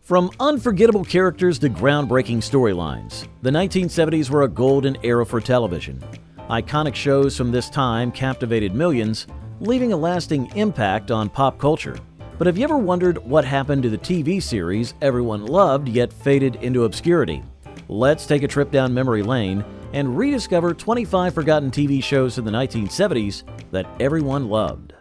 From unforgettable characters to groundbreaking storylines, the 1970s were a golden era for television. Iconic shows from this time captivated millions, leaving a lasting impact on pop culture. But have you ever wondered what happened to the TV series everyone loved yet faded into obscurity? Let's take a trip down memory lane and rediscover 25 forgotten TV shows in the 1970s that everyone loved.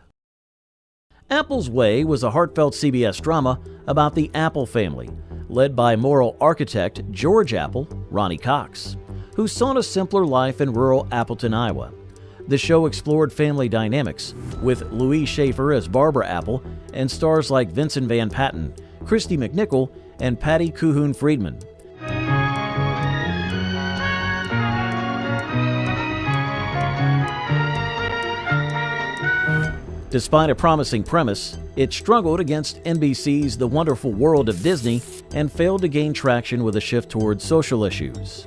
Apple's Way was a heartfelt CBS drama about the Apple family, led by moral architect George Apple, Ronnie Cox, who sought a simpler life in rural Appleton, Iowa. The show explored family dynamics, with Louise Schaefer as Barbara Apple and stars like Vincent Van Patten, Christy McNichol, and Patty Kuhn-Friedman. Despite a promising premise, it struggled against NBC's The Wonderful World of Disney and failed to gain traction with a shift towards social issues.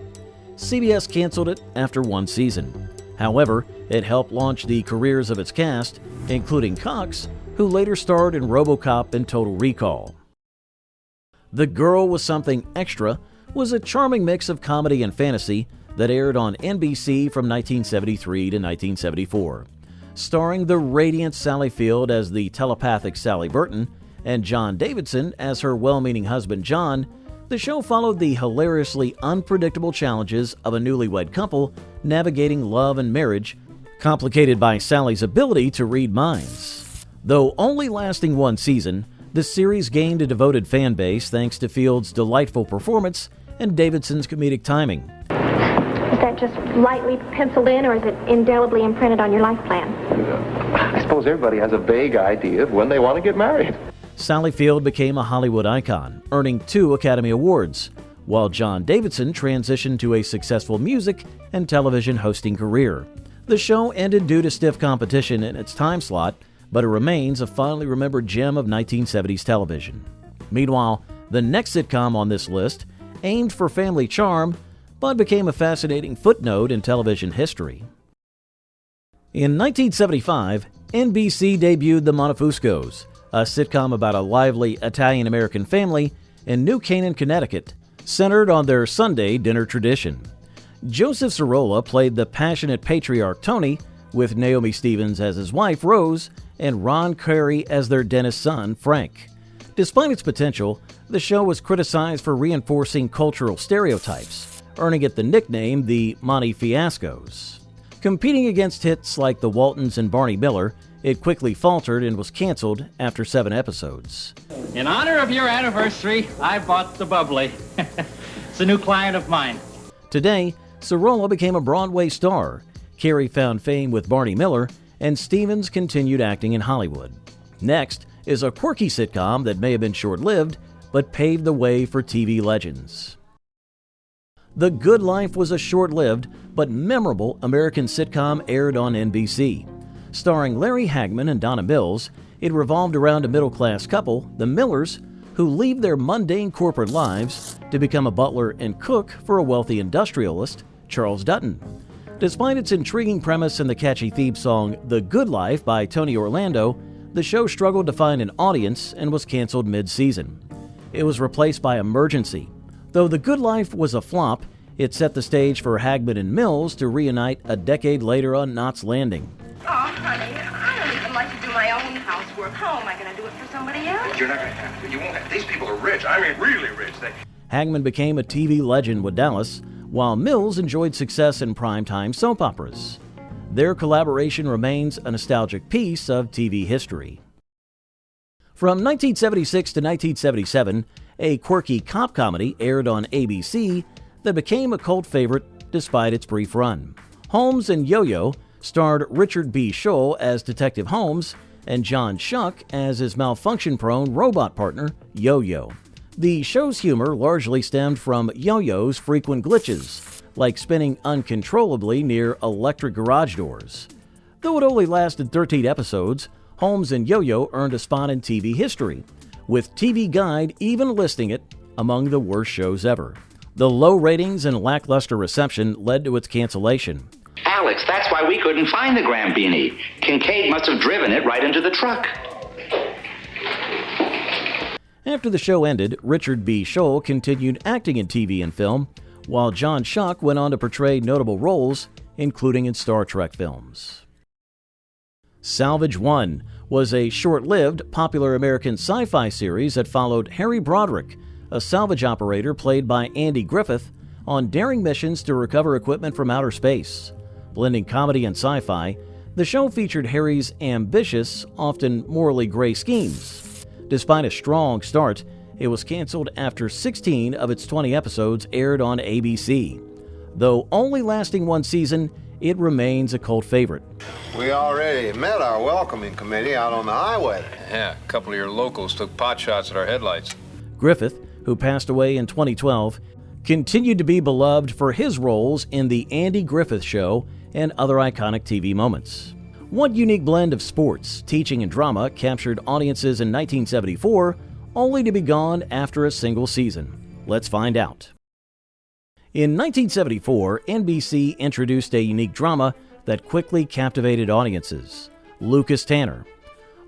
CBS canceled it after one season. However, it helped launch the careers of its cast, including Cox, who later starred in RoboCop and Total Recall. The Girl with Something Extra was a charming mix of comedy and fantasy that aired on NBC from 1973 to 1974. Starring the radiant Sally Field as the telepathic Sally Burton and John Davidson as her well-meaning husband John, the show followed the hilariously unpredictable challenges of a newlywed couple navigating love and marriage, complicated by Sally's ability to read minds. Though only lasting one season, the series gained a devoted fan base thanks to Field's delightful performance and Davidson's comedic timing. Is that just lightly penciled in, or is it indelibly imprinted on your life plan? I suppose everybody has a vague idea of when they want to get married. Sally Field became a Hollywood icon, earning 2 Academy Awards, while John Davidson transitioned to a successful music and television hosting career. The show ended due to stiff competition in its time slot, but it remains a fondly remembered gem of 1970s television. Meanwhile, the next sitcom on this list aimed for family charm, but became a fascinating footnote in television history. In 1975, NBC debuted The Montefuscos, a sitcom about a lively Italian-American family in New Canaan, Connecticut, centered on their Sunday dinner tradition. Joseph Cirola played the passionate patriarch Tony, with Naomi Stevens as his wife, Rose, and Ron Carey as their dentist son, Frank. Despite its potential, the show was criticized for reinforcing cultural stereotypes, earning it the nickname the Monty Fiascos. Competing against hits like The Waltons and Barney Miller, it quickly faltered and was canceled after 7 episodes. In honor of your anniversary, I bought the bubbly. It's a new client of mine. Today, Cirola became a Broadway star. Carey found fame with Barney Miller, and Stevens continued acting in Hollywood. Next is a quirky sitcom that may have been short-lived, but paved the way for TV legends. The Good Life was a short-lived but memorable American sitcom aired on NBC. Starring Larry Hagman and Donna Mills, it revolved around a middle-class couple, the Millers, who leave their mundane corporate lives to become a butler and cook for a wealthy industrialist, Charles Dutton. Despite its intriguing premise and the catchy theme song The Good Life by Tony Orlando, the show struggled to find an audience and was canceled mid-season. It was replaced by Emergency. Though The Good Life was a flop, it set the stage for Hagman and Mills to reunite a decade later on Knots Landing. Oh, honey, I don't even like to do my own housework. How am I going to do it for somebody else? You're not going to have to. You won't have. These people are rich. I mean, really rich. Hagman became a TV legend with Dallas, while Mills enjoyed success in primetime soap operas. Their collaboration remains a nostalgic piece of TV history. From 1976 to 1977, a quirky cop comedy aired on ABC that became a cult favorite despite its brief run. Holmes and Yo-Yo starred Richard B. Schull as Detective Holmes and John Schuck as his malfunction-prone robot partner, Yo-Yo. The show's humor largely stemmed from Yo-Yo's frequent glitches, like spinning uncontrollably near electric garage doors. Though it only lasted 13 episodes, Holmes and Yo-Yo earned a spot in TV history, with TV Guide even listing it among the worst shows ever. The low ratings and lackluster reception led to its cancellation. Alex, that's why we couldn't find the Grambini. Kincaid must have driven it right into the truck. After the show ended, Richard B. Scholl continued acting in TV and film, while John Schuck went on to portray notable roles, including in Star Trek films. Salvage One was a short-lived, popular American sci-fi series that followed Harry Broderick, a salvage operator played by Andy Griffith, on daring missions to recover equipment from outer space. Blending comedy and sci-fi, the show featured Harry's ambitious, often morally gray schemes. Despite a strong start, it was canceled after 16 of its 20 episodes aired on ABC. Though only lasting one season, it remains a cult favorite. We already met our welcoming committee out on the highway. Yeah, a couple of your locals took pot shots at our headlights. Griffith, who passed away in 2012, continued to be beloved for his roles in The Andy Griffith Show and other iconic TV moments. What unique blend of sports, teaching, and drama captured audiences in 1974, only to be gone after a single season? Let's find out. In 1974, NBC introduced a unique drama that quickly captivated audiences: Lucas Tanner.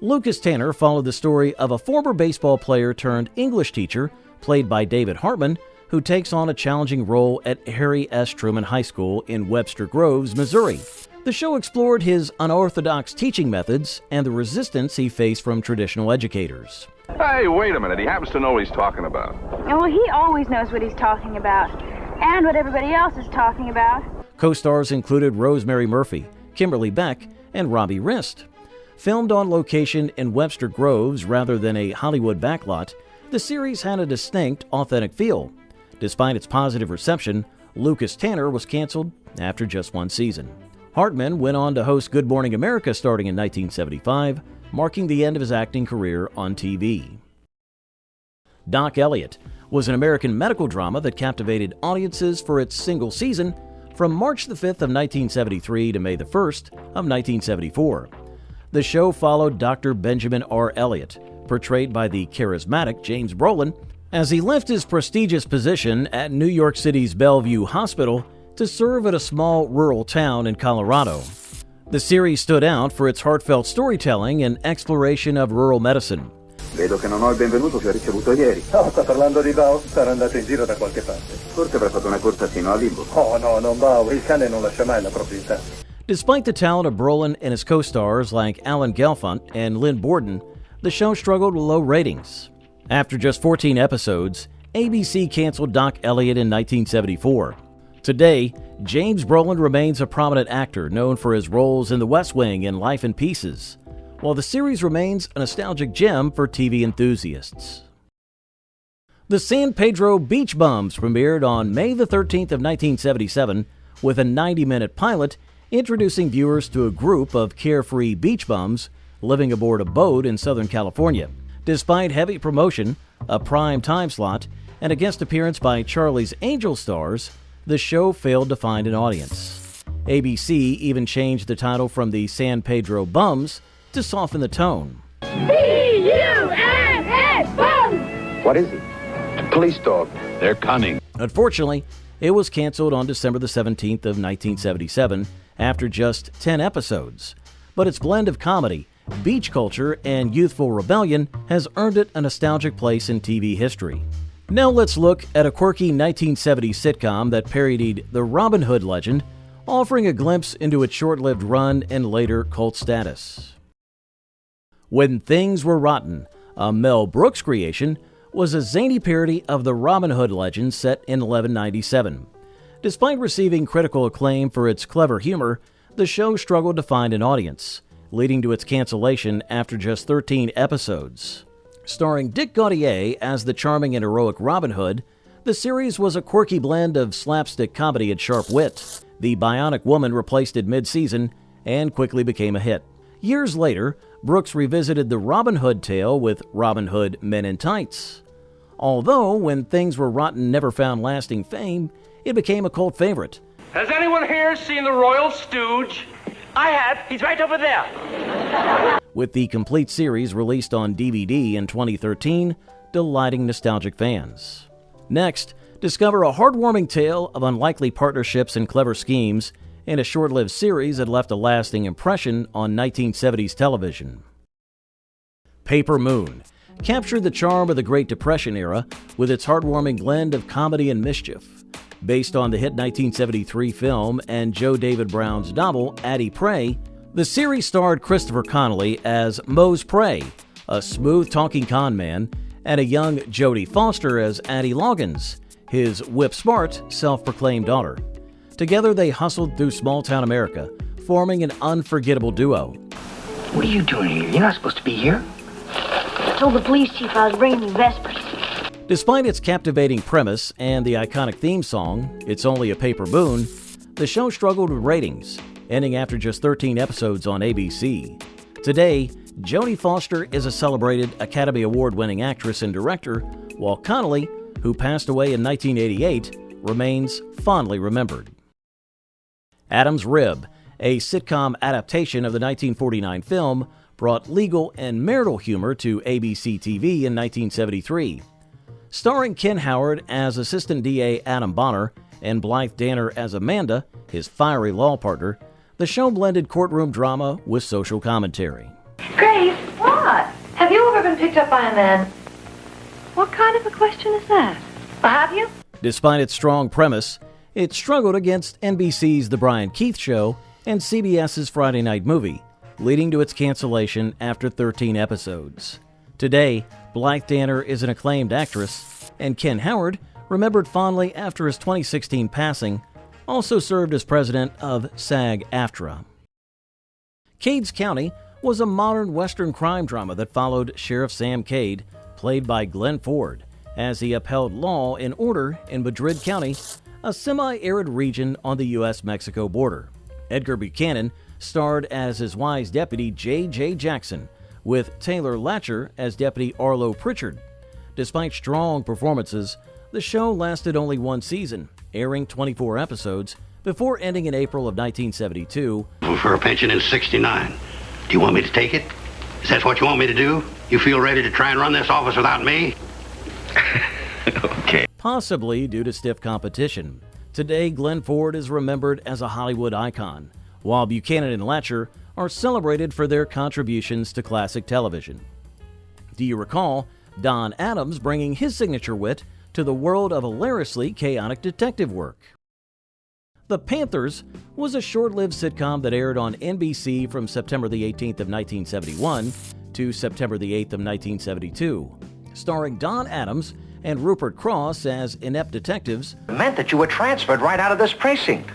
Lucas Tanner followed the story of a former baseball player turned English teacher, played by David Hartman, who takes on a challenging role at Harry S. Truman High School in Webster Groves, Missouri. The show explored his unorthodox teaching methods and the resistance he faced from traditional educators. Hey, wait a minute. He happens to know what he's talking about. Well, he always knows what he's talking about, and what everybody else is talking about. Co-stars included Rosemary Murphy, Kimberly Beck, and Robbie Rist. Filmed on location in Webster Groves rather than a Hollywood backlot, the series had a distinct, authentic feel. Despite its positive reception, Lucas Tanner was canceled after just one season. Hartman went on to host Good Morning America starting in 1975, marking the end of his acting career on TV. Doc Elliott was an American medical drama that captivated audiences for its single season from March the 5th of 1973 to May the 1st of 1974. The show followed Dr. Benjamin R. Elliott, portrayed by the charismatic James Brolin, as he left his prestigious position at New York City's Bellevue Hospital to serve at a small rural town in Colorado. The series stood out for its heartfelt storytelling and exploration of rural medicine. Vedo che non ho il benvenuto che ho ricevuto ieri. No, sta parlando di Bao, sarà andato in giro da qualche parte. Forse avrà fatto una corsa fino a Limbo. Oh no, non Bao, il cane non lascia mai la proprietà. Despite the talent of Brolin and his co-stars like Alan Gelfand and Lynn Borden, the show struggled with low ratings. After just 14 episodes, ABC canceled Doc Elliott in 1974. Today, James Brolin remains a prominent actor known for his roles in The West Wing and Life in Pieces, while the series remains a nostalgic gem for TV enthusiasts. The San Pedro Beach Bums premiered on May the 13th of 1977 with a 90-minute pilot introducing viewers to a group of carefree beach bums living aboard a boat in Southern California. Despite heavy promotion, a prime time slot, and a guest appearance by Charlie's Angel stars, the show failed to find an audience. ABC even changed the title from the San Pedro Bums to soften the tone. B-U-M-S, Bums! What is he? A police dog. They're cunning. Unfortunately, it was canceled on December the 17th of 1977 after just 10 episodes. But its blend of comedy, beach culture, and youthful rebellion has earned it a nostalgic place in TV history. Now let's look at a quirky 1970s sitcom that parodied the Robin Hood legend, offering a glimpse into its short-lived run and later cult status. When Things Were Rotten, a Mel Brooks creation, was a zany parody of the Robin Hood legend set in 1197. Despite receiving critical acclaim for its clever humor, the show struggled to find an audience, leading to its cancellation after just 13 episodes. Starring Dick Gautier as the charming and heroic Robin Hood, the series was a quirky blend of slapstick comedy and sharp wit. The Bionic Woman replaced it mid-season and quickly became a hit. Years later, Brooks revisited the Robin Hood tale with Robin Hood Men in Tights. Although When Things Were Rotten never found lasting fame, it became a cult favorite. Has anyone here seen the Royal Stooge? I have. He's right over there. With the complete series released on DVD in 2013, delighting nostalgic fans. Next, discover a heartwarming tale of unlikely partnerships and clever schemes in a short-lived series that left a lasting impression on 1970s television. Paper Moon. captured the charm of the Great Depression era with its heartwarming blend of comedy and mischief. Based on the hit 1973 film and Joe David Brown's novel Addie Pray, the series starred Christopher Connolly as Mose Pray, a smooth-talking con man, and a young Jodie Foster as Addie Loggins, his whip-smart, self-proclaimed daughter. Together, they hustled through small-town America, forming an unforgettable duo. What are you doing here? You're not supposed to be here. I told the police chief I was bringing you Vespers. Despite its captivating premise and the iconic theme song, It's Only a Paper Boon, the show struggled with ratings, ending after just 13 episodes on ABC. Today, Jodie Foster is a celebrated Academy Award-winning actress and director, while Connolly, who passed away in 1988, remains fondly remembered. Adam's Rib, a sitcom adaptation of the 1949 film, brought legal and marital humor to ABC TV in 1973. Starring Ken Howard as Assistant DA Adam Bonner and Blythe Danner as Amanda, his fiery law partner, the show blended courtroom drama with social commentary. Grace, what? Have you ever been picked up by a man? What kind of a question is that? Have you? Despite its strong premise, it struggled against NBC's The Brian Keith Show and CBS's Friday Night Movie, leading to its cancellation after 13 episodes. Today, Blythe Danner is an acclaimed actress, and Ken Howard, remembered fondly after his 2016 passing, also served as president of SAG-AFTRA. Cades County was a modern Western crime drama that followed Sheriff Sam Cade, played by Glenn Ford, as he upheld law and order in Madrid County, a semi-arid region on the U.S.-Mexico border. Edgar Buchanan starred as his wise deputy J.J. Jackson, with Taylor Latcher as Deputy Arlo Pritchard. Despite strong performances, the show lasted only one season, airing 24 episodes, before ending in April of 1972. For a pension in '69. Do you want me to take it? Is that what you want me to do? You feel ready to try and run this office without me? Okay. Possibly due to stiff competition. Today, Glenn Ford is remembered as a Hollywood icon, while Buchanan and Latcher are celebrated for their contributions to classic television. Do you recall Don Adams bringing his signature wit to the world of hilariously chaotic detective work? The Panthers was a short-lived sitcom that aired on NBC from September the 18th of 1971 to September the 8th of 1972, starring Don Adams and Rupert Cross as inept detectives. It meant that you were transferred right out of this precinct.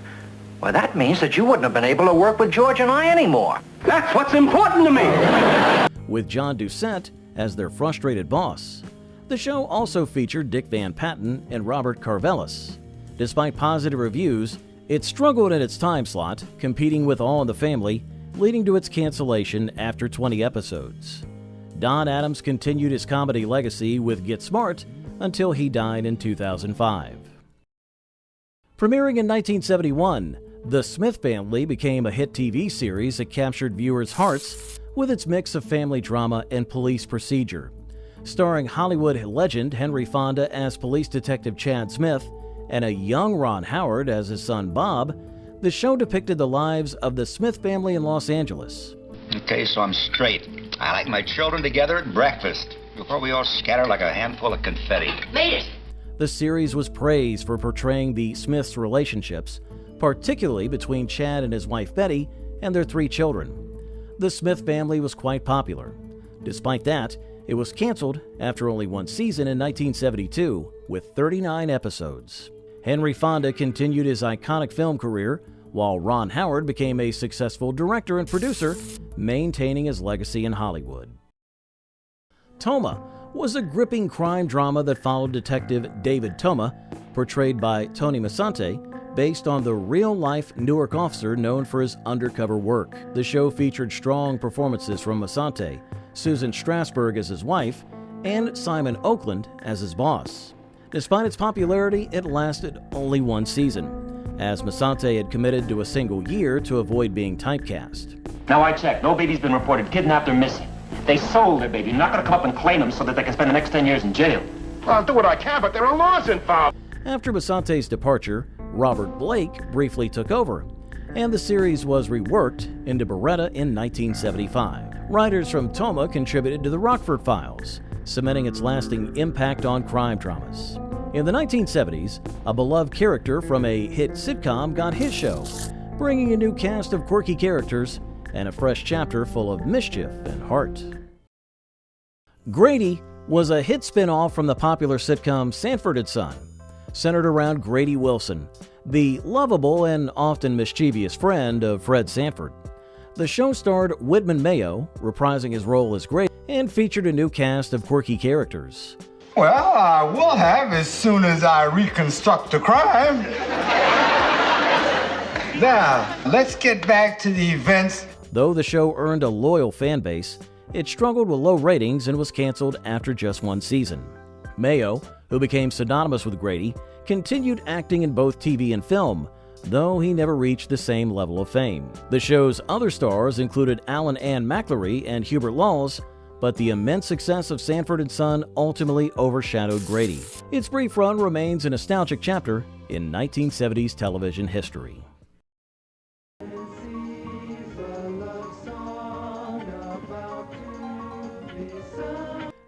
Well, that means that you wouldn't have been able to work with George and I anymore. That's what's important to me. With John Doucette as their frustrated boss. The show also featured Dick Van Patten and Robert Carvelis. Despite positive reviews, it struggled in its time slot, competing with All in the Family, leading to its cancellation after 20 episodes. Don Adams continued his comedy legacy with Get Smart until he died in 2005. Premiering in 1971, The Smith Family became a hit TV series that captured viewers' hearts with its mix of family drama and police procedure. Starring Hollywood legend Henry Fonda as police detective Chad Smith and a young Ron Howard as his son Bob, the show depicted the lives of the Smith family in Los Angeles. Okay, so I'm straight. I like my children together at breakfast before we all scatter like a handful of confetti. Made it! The series was praised for portraying the Smiths' relationships, particularly between Chad and his wife Betty and their 3 children. The Smith family was quite popular. Despite that, it was canceled after only one season in 1972 with 39 episodes. Henry Fonda continued his iconic film career, while Ron Howard became a successful director and producer, maintaining his legacy in Hollywood. Toma was a gripping crime drama that followed Detective David Toma, portrayed by Tony Masante, based on the real-life Newark officer known for his undercover work. The show featured strong performances from Masante, Susan Strasberg as his wife, and Simon Oakland as his boss. Despite its popularity, it lasted only one season, as Masante had committed to a single year to avoid being typecast. Now I checked. No baby's been reported kidnapped or missing. They sold their baby. They're not going to come up and claim them so that they can spend the next 10 years in jail. Well, I'll do what I can, but there are laws involved. After Masante's departure, Robert Blake briefly took over, and the series was reworked into Beretta in 1975. Writers from Toma contributed to The Rockford Files, cementing its lasting impact on crime dramas. In the 1970s, a beloved character from a hit sitcom got his show, bringing a new cast of quirky characters and a fresh chapter full of mischief and heart. Grady was a hit spin-off from the popular sitcom Sanford & Son, centered around Grady Wilson, the lovable and often mischievous friend of Fred Sanford. The show starred Whitman Mayo, reprising his role as Grady, and featured a new cast of quirky characters. Well, I will have as soon as I reconstruct the crime. Now, let's get back to the events. Though the show earned a loyal fan base, it struggled with low ratings and was canceled after just one season. Mayo, who became synonymous with Grady, continued acting in both TV and film, though he never reached the same level of fame. The show's other stars included Alan Ann McLeary and Hubert Laws, but the immense success of Sanford & Son ultimately overshadowed Grady. Its brief run remains a nostalgic chapter in 1970s television history.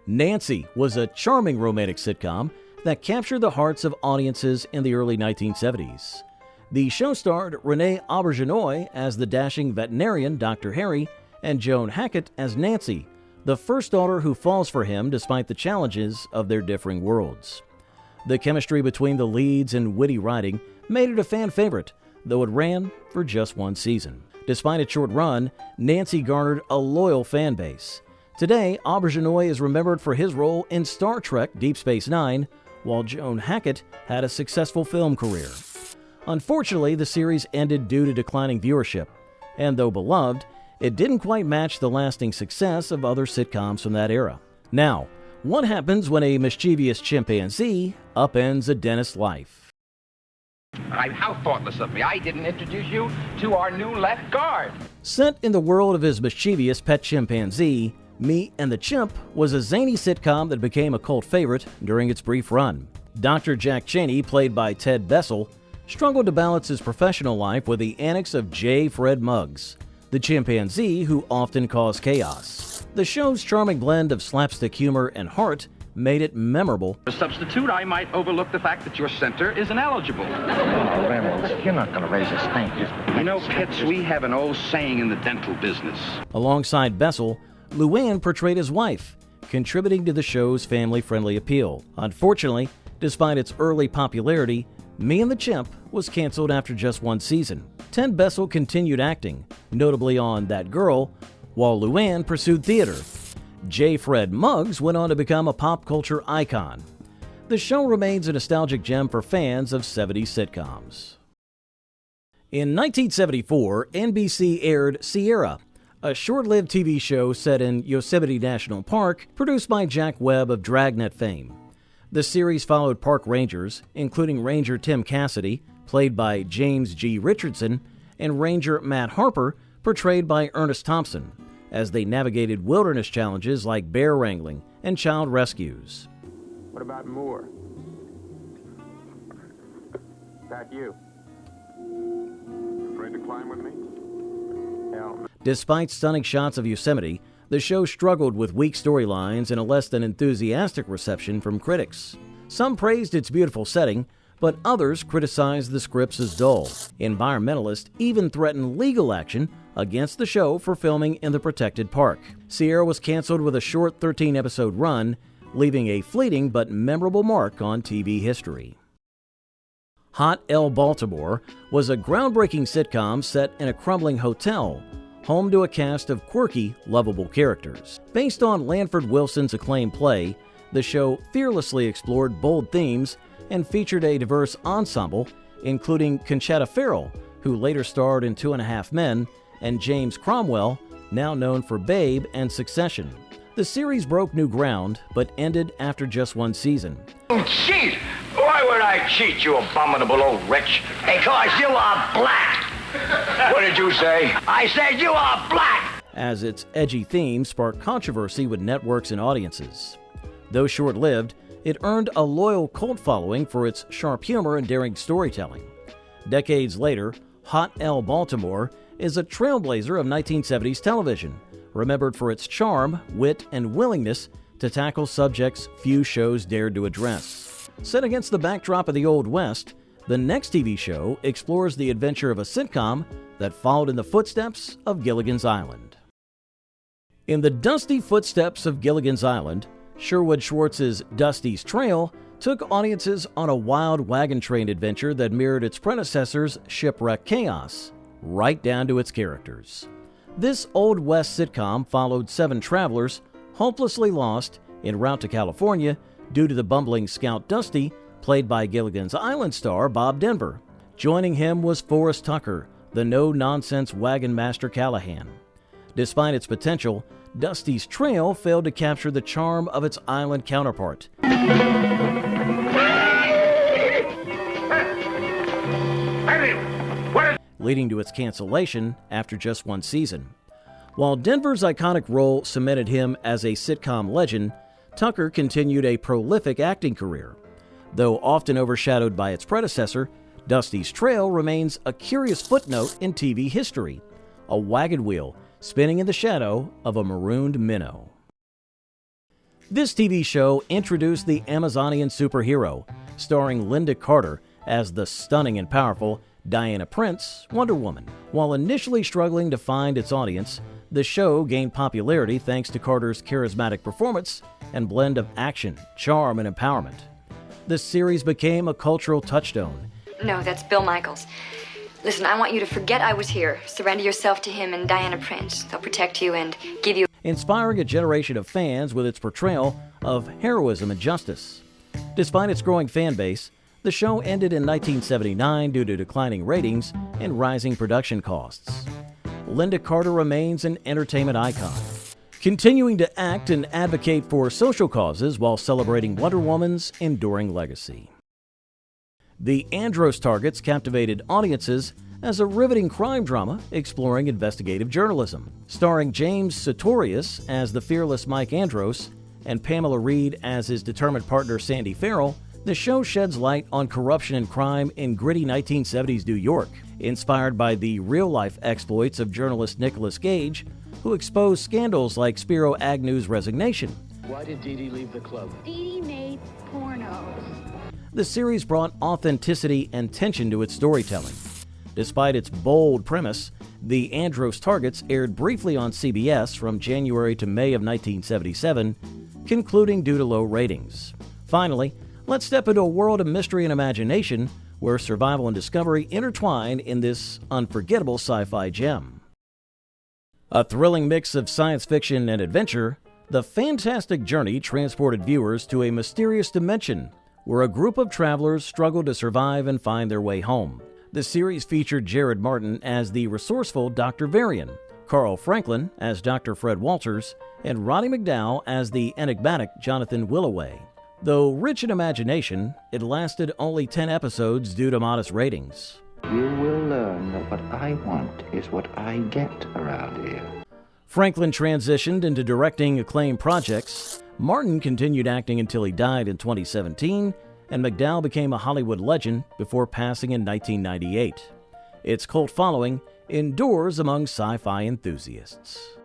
Nancy was a charming romantic sitcom that captured the hearts of audiences in the early 1970s. The show starred Renee Auberjonois as the dashing veterinarian Dr. Harry and Joan Hackett as Nancy, the first daughter who falls for him despite the challenges of their differing worlds. The chemistry between the leads and witty writing made it a fan favorite, though it ran for just one season. Despite its short run, Nancy garnered a loyal fan base. Today, Auberjonois is remembered for his role in Star Trek Deep Space Nine, while Joan Hackett had a successful film career. Unfortunately, the series ended due to declining viewership, and though beloved, it didn't quite match the lasting success of other sitcoms from that era. Now, what happens when a mischievous chimpanzee upends a dentist's life? How thoughtless of me. I didn't introduce you to our new left guard. Set in the world of his mischievous pet chimpanzee, Me and the Chimp was a zany sitcom that became a cult favorite during its brief run. Dr. Jack Cheney, played by Ted Bessel, struggled to balance his professional life with the antics of J. Fred Muggs, the chimpanzee who often caused chaos. The show's charming blend of slapstick humor and heart made it memorable. A substitute, I might overlook the fact that your center is ineligible. Oh, Reynolds, you're not going to raise a stink. You know, Pitts, we have an old saying in the dental business. Alongside Bessel, Luann portrayed his wife, contributing to the show's family-friendly appeal. Unfortunately, despite its early popularity, Me and the Chimp was canceled after just one season. Ted Bessel continued acting, notably on That Girl, while Luann pursued theater. J. Fred Muggs went on to become a pop culture icon. The show remains a nostalgic gem for fans of 70s sitcoms. In 1974, NBC aired Sierra, a short-lived TV show set in Yosemite National Park, produced by Jack Webb of Dragnet fame. The series followed park rangers, including Ranger Tim Cassidy, played by James G. Richardson, and Ranger Matt Harper, portrayed by Ernest Thompson, as they navigated wilderness challenges like bear wrangling and child rescues. What about Moore? That you? Afraid to climb with me? Hell no. Despite stunning shots of Yosemite, the show struggled with weak storylines and a less than enthusiastic reception from critics. Some praised its beautiful setting, but others criticized the scripts as dull. Environmentalists even threatened legal action against the show for filming in the protected park. Sierra was canceled with a short 13-episode run, leaving a fleeting but memorable mark on TV history. Hot L Baltimore was a groundbreaking sitcom set in a crumbling hotel, home to a cast of quirky, lovable characters. Based on Lanford Wilson's acclaimed play, the show fearlessly explored bold themes and featured a diverse ensemble, including Conchetta Ferrell, who later starred in 2.5 Men, and James Cromwell, now known for Babe and Succession. The series broke new ground, but ended after just one season. Cheat? Why would I cheat, you abominable old wretch? Because you are black. What did you say? I said you are black! As its edgy theme sparked controversy with networks and audiences. Though short-lived, it earned a loyal cult following for its sharp humor and daring storytelling. Decades later, Hot L Baltimore is a trailblazer of 1970s television, remembered for its charm, wit, and willingness to tackle subjects few shows dared to address. Set against the backdrop of the Old West, the next TV show explores the adventure of a sitcom that followed in the footsteps of Gilligan's Island. In the dusty footsteps of Gilligan's Island, Sherwood Schwartz's Dusty's Trail took audiences on a wild wagon train adventure that mirrored its predecessor's Shipwreck Chaos, right down to its characters. This Old West sitcom followed 7 travelers hopelessly lost en route to California due to the bumbling Scout Dusty, played by Gilligan's Island star Bob Denver. Joining him was Forrest Tucker, the no-nonsense wagon master Callahan. Despite its potential, Dusty's Trail failed to capture the charm of its island counterpart, leading to its cancellation after just 1 season. While Denver's iconic role cemented him as a sitcom legend, Tucker continued a prolific acting career. Though often overshadowed by its predecessor, Dusty's Trail remains a curious footnote in TV history, a wagon wheel spinning in the shadow of a marooned minnow. This TV show introduced the Amazonian superhero, starring Linda Carter as the stunning and powerful Diana Prince, Wonder Woman. While initially struggling to find its audience, the show gained popularity thanks to Carter's charismatic performance and blend of action, charm, and empowerment. The series became a cultural touchstone. No, that's Bill Michaels. Listen, I want you to forget I was here. Surrender yourself to him and Diana Prince. They'll protect you and give you... Inspiring a generation of fans with its portrayal of heroism and justice. Despite its growing fan base, the show ended in 1979 due to declining ratings and rising production costs. Linda Carter remains an entertainment icon, continuing to act and advocate for social causes while celebrating Wonder Woman's enduring legacy. The Andros Targets captivated audiences as a riveting crime drama exploring investigative journalism. Starring James Sartorius as the fearless Mike Andros and Pamela Reed as his determined partner Sandy Farrell, the show sheds light on corruption and crime in gritty 1970s New York, inspired by the real-life exploits of journalist Nicolas Gage, who exposed scandals like Spiro Agnew's resignation. Why did Dee Dee leave the club? Dee Dee made pornos. The series brought authenticity and tension to its storytelling. Despite its bold premise, the Andros Targets aired briefly on CBS from January to May of 1977, concluding due to low ratings. Finally, let's step into a world of mystery and imagination where survival and discovery intertwine in this unforgettable sci-fi gem. A thrilling mix of science fiction and adventure, the fantastic journey transported viewers to a mysterious dimension where a group of travelers struggle to survive and find their way home. The series featured Jared Martin as the resourceful Dr. Varian, Carl Franklin as Dr. Fred Walters, and Roddy McDowell as the enigmatic Jonathan Willoway. Though rich in imagination, it lasted only 10 episodes due to modest ratings. You will learn that what I want is what I get around here. Franklin transitioned into directing acclaimed projects. Martin continued acting until he died in 2017, and McDowell became a Hollywood legend before passing in 1998. Its cult following endures among sci-fi enthusiasts.